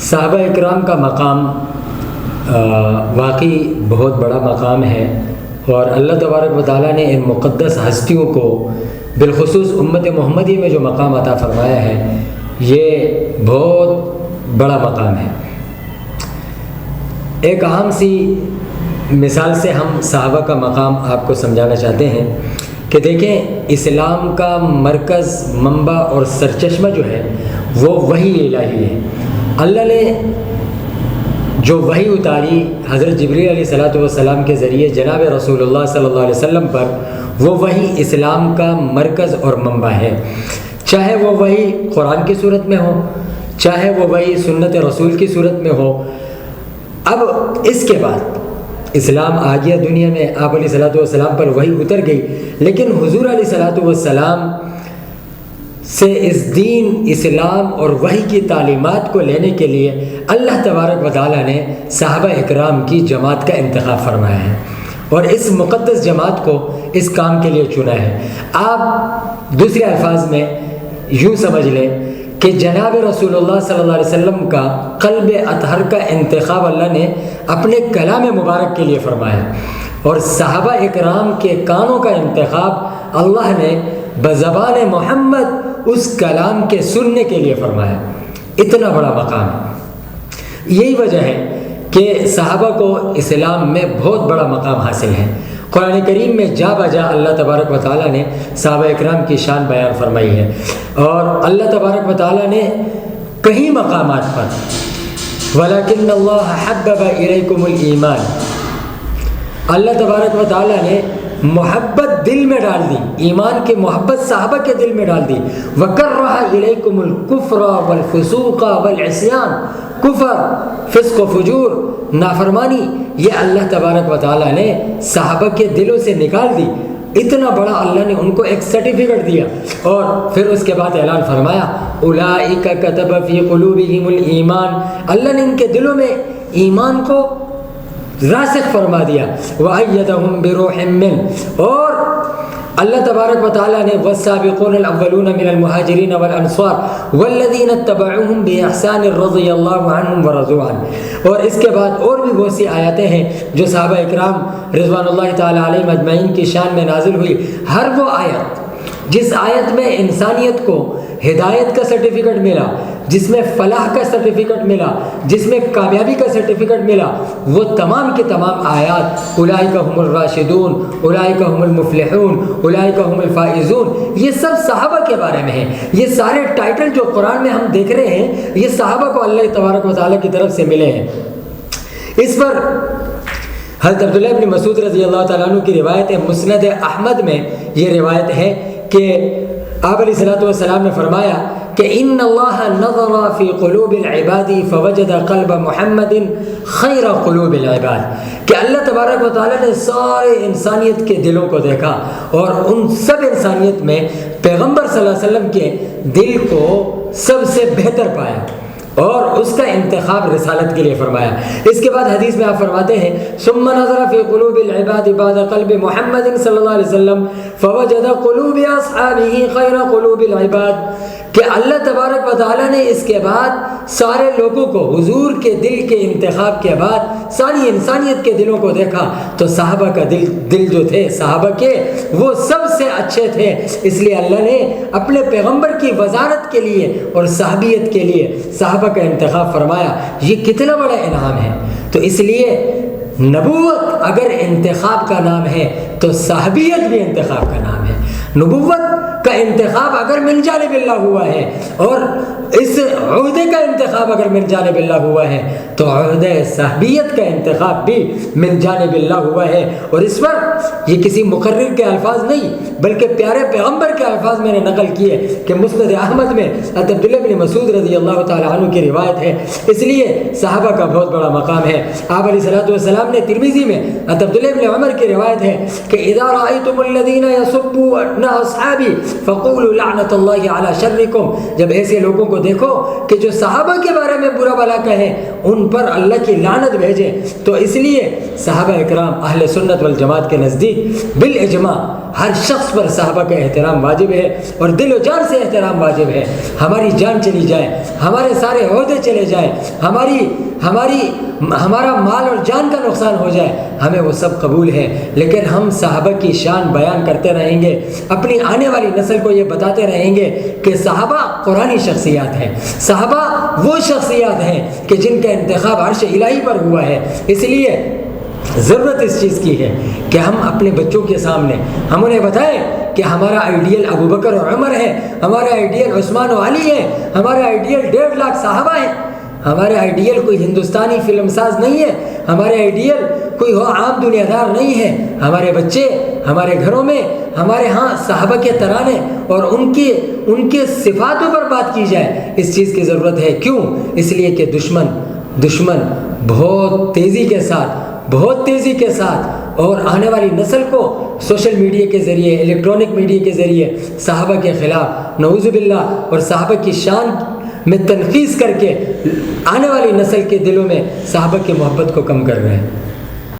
صحابہ اکرام کا مقام واقعی بہت بڑا مقام ہے، اور اللہ تبارک و تعالیٰ نے ان مقدس ہستیوں کو بالخصوص امت محمدی میں جو مقام عطا فرمایا ہے یہ بہت بڑا مقام ہے۔ ایک عام سی مثال سے ہم صحابہ کا مقام آپ کو سمجھانا چاہتے ہیں کہ دیکھیں، اسلام کا مرکز، منبع اور سرچشمہ جو ہے وہ وحی الہی ہے۔ اللہ نے جو وحی اتاری حضرت جبریل علیہ الصلوۃ والسلام کے ذریعے جناب رسول اللہ صلی اللہ علیہ وسلم پر، وہ وحی اسلام کا مرکز اور منبع ہے، چاہے وہ وحی قرآن کی صورت میں ہو، چاہے وہ وحی سنت رسول کی صورت میں ہو۔ اب اس کے بعد اسلام آ گیا دنیا میں، آپ علیہ الصلوۃ والسلام پر وحی اتر گئی، لیکن حضور علیہ الصلوۃ والسلام سے اس دین، اسلام اور وحی کی تعلیمات کو لینے کے لیے اللہ تبارک و تعالیٰ نے صحابہ اکرام کی جماعت کا انتخاب فرمایا ہے، اور اس مقدس جماعت کو اس کام کے لیے چنا ہے۔ آپ دوسرے الفاظ میں یوں سمجھ لیں کہ جناب رسول اللہ صلی اللہ علیہ وسلم کا قلب اطہر کا انتخاب اللہ نے اپنے کلام مبارک کے لیے فرمایا، اور صحابہ اکرام کے کانوں کا انتخاب اللہ نے بزبان محمد اس کلام کے سننے کے لیے فرمایا۔ اتنا بڑا مقام ہے۔ یہی وجہ ہے کہ صحابہ کو اسلام میں بہت بڑا مقام حاصل ہے۔ قرآن کریم میں جا بجا اللہ تبارک و تعالیٰ نے صحابہ اکرام کی شان بیان فرمائی ہے، اور اللہ تبارک و تعالیٰ نے کئی مقامات پر وَلَكِنَّ اللَّهَ حَبَّبَ إِلَيْكُمُ الْإِيمَانَ، اللہ تبارک و تعالیٰ نے محبت دل میں ڈال دی، ایمان کی محبت صحابہ کے دل میں ڈال دی۔ وَكَرَّهَ إِلَيْكُمُ الْكُفْرَ وَالْفُسُوقَ وَالْعِصْيَانَ، کفر، فسق و فجور، نافرمانی، یہ اللہ تبارک و تعالیٰ نے صحابہ کے دلوں سے نکال دی۔ اتنا بڑا اللہ نے ان کو ایک سرٹیفکیٹ دیا، اور پھر اس کے بعد اعلان فرمایا أُولَئِكَ كَتَبَ فِي قُلُوبِهِمُ الْإِيمَانَ، اللہ نے ان کے دلوں میں ایمان کو راسخ فرما دیا۔ وَأَيَّدَهُمْ بِرُوحٍ مِّنْهُ، اور اللہ تبارک و تعالیٰ نے وَالسَّابِقُونَ الْأَوَّلُونَ مِنَ الْمُهَاجِرِينَ وَالْأَنصَارِ وَالَّذِينَ اتَّبَعُوهُمْ بِإِحْسَانٍ رَضِيَ اللَّهُ عَنْهُمْ وَرَضُوا عَنْهُ، اور اس کے بعد اور بھی بہت سی آیاتیں ہیں جو صحابہ اکرام رضوان اللہ تعالیٰ علیہم اجمعین کی شان میں نازل ہوئی۔ ہر وہ آیت جس آیت میں انسانیت کو ہدایت کا سرٹیفکیٹ ملا، جس میں فلاح کا سرٹیفکیٹ ملا، جس میں کامیابی کا سرٹیفکیٹ ملا، وہ تمام کے تمام آیات اولئک هم الراشدون، اولئک هم المفلحون، اولئک هم الفائزون، یہ سب صحابہ کے بارے میں ہیں۔ یہ سارے ٹائٹل جو قرآن میں ہم دیکھ رہے ہیں یہ صحابہ کو اللہ تبارک و تعالیٰ کی طرف سے ملے ہیں۔ اس پر حضرت عبداللہ بن مسعود رضی اللہ تعالیٰ عنہ کی روایت ہے، مسند احمد میں یہ روایت ہے کہ آپ علیہ الصلوۃ والسلام نے فرمایا کہ ان اللہ نظر فی قلوب العباد فوجد قلب محمد خیر قلوب العباد، کہ اللہ تبارک و تعالیٰ نے سارے انسانیت کے دلوں کو دیکھا، اور ان سب انسانیت میں پیغمبر صلی اللہ علیہ وسلم کے دل کو سب سے بہتر پایا، اور اس کا انتخاب رسالت کے لیے فرمایا۔ اس کے بعد حدیث میں آپ فرماتے ہیں ثم نظر فی قلوب العباد بعد قلب محمد صلی اللہ علیہ وسلم فوجد قلوب اصحابہ خیر قلوب العباد، کہ اللہ تبارک و تعالیٰ نے اس کے بعد سارے لوگوں کو حضور کے دل کے انتخاب کے بعد ساری انسانیت کے دلوں کو دیکھا تو صحابہ کا دل جو تھے صحابہ کے وہ سب سے اچھے تھے، اس لیے اللہ نے اپنے پیغمبر کی وزارت کے لیے اور صحابیت کے لیے صحابہ کا انتخاب فرمایا۔ یہ کتنا بڑا انعام ہے۔ تو اس لیے نبوت اگر انتخاب کا نام ہے تو صحابیت بھی انتخاب کا نام ہے۔ نبوت کا انتخاب اگر من جانب اللہ ہوا ہے، اور اس عہدے کا انتخاب اگر من جانب اللہ ہوا ہے، تو عہدہ صحابیت کا انتخاب بھی من جانب اللہ ہوا ہے۔ اور اس پر یہ کسی مقرر کے الفاظ نہیں بلکہ پیارے پیغمبر کے الفاظ میں نے نقل کیے کہ مسند احمد میں عبداللہ بن مسعود رضی اللہ تعالیٰ عنہ کی روایت ہے۔ اس لیے صحابہ کا بہت بڑا مقام ہے۔ آپ علیہ الصلوۃ والسلام نے ترمذی میں عبداللہ بن عمر کی روایت ہے کہ اذا رأيتم الذين يسبون اصحابي فقولوا لعنت اللہ علی شرکم، جب ایسے لوگوں کو دیکھو کہ جو صحابہ کے بارے میں برا بھلا کہیں ان پر اللہ کی لعنت بھیجیں۔ تو اس لیے صحابہ اکرام اہل سنت والجماعت کے نزدیک بالاجماع ہر شخص پر صحابہ کا احترام واجب ہے، اور دل و جان سے احترام واجب ہے۔ ہماری جان چلی جائے، ہمارے سارے عہدے چلے جائیں، ہمارا مال اور جان کا نقصان ہو جائے، ہمیں وہ سب قبول ہے، لیکن ہم صحابہ کی شان بیان کرتے رہیں گے، اپنی آنے والی نسل کو یہ بتاتے رہیں گے کہ صحابہ قرآنی شخصیات ہیں، صحابہ وہ شخصیات ہیں کہ جن کا انتخاب عرش الہی پر ہوا ہے۔ اس لیے ضرورت اس چیز کی ہے کہ ہم اپنے بچوں کے سامنے ہم انہیں بتائیں کہ ہمارا آئیڈیل ابو بکر و عمر ہے، ہمارا آئیڈیل عثمان و علی ہے، ہمارا آئیڈیل 1.5 لاکھ صحابہ ہیں، ہمارے آئیڈیل کوئی ہندوستانی فلم ساز نہیں ہے، ہمارے آئیڈیل کوئی عام دنیا دار نہیں ہے۔ ہمارے بچے ہمارے گھروں میں ہمارے ہاں صحابہ کے ترانے اور ان کے صفاتوں پر بات کی جائے، اس چیز کی ضرورت ہے۔ کیوں؟ اس لیے کہ دشمن بہت تیزی کے ساتھ اور آنے والی نسل کو سوشل میڈیا کے ذریعے، الیکٹرانک میڈیا کے ذریعے صحابہ کے خلاف نعوذ باللہ اور صحابہ کی شان میں تنقیص کر کے آنے والی نسل کے دلوں میں صحابہ کی محبت کو کم کر رہے ہیں۔